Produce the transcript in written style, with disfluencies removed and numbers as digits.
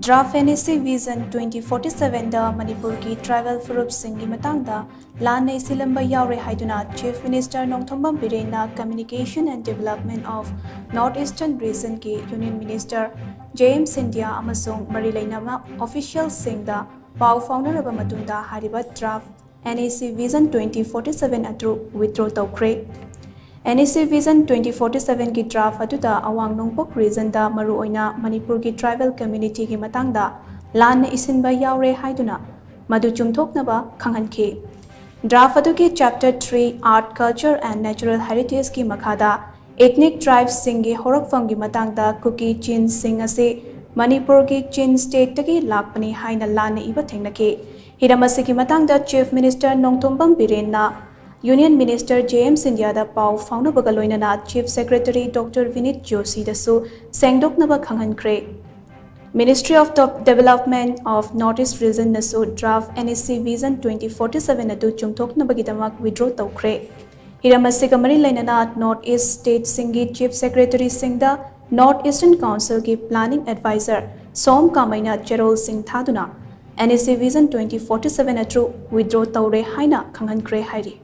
Draft NEC Vision 2047 da Manipur ki Tribal Phurup Shing ki Matangda Lanna Ishillamba Yaore HAIDUNA Chief Minister NONGTHOMBAM BIREN Communication and Development of Northeastern Region ki Union Minister SCINDIA AMASUNG LEINANA Official Sing da PHAONARABA MATUNGDA HAIRIBA Draft NEC Vision 2047 adu withdraw TOUKHRE. NEC Vision 2047 की draft अदुदा अवांग Nongpok region दा मरु ओइना मणिपुर की tribal community की मतंगदा लान्ना इसिनबा यावरे हाइदुना मदु चुमथोकनबा खंगहनखि। Draft अदु की chapter 3 art culture and natural heritage की मखादा ethnic tribes सिंग की होरकफम की मतंगदा कुकी चिन सिंग असे मणिपुर की चिन state तकी लाकपनी हाइना लान्ना इबा थेंगनखि। हिरमसी की मतंगदा chief minister नोंगथोम्बम बिरेन ना Union Minister SCINDIA da pau faunaba loinana Chief Secretary Dr. Vinit Joshi dasu sengdoknaba khanghankre. Ministry of Development of Northeast Region nasu draft NEC Vision 2047 adu chumthoknabagidamak withdraw TOUKHRE. Hiramasi kamari LEINANA Northeast State Singi Chief Secretary Singda Northeastern Council ki Planning Advisor Som Kamaina Cherol Singh Thaduna NEC Vision 2047 adu withdraw taure haina khanghankre hairi.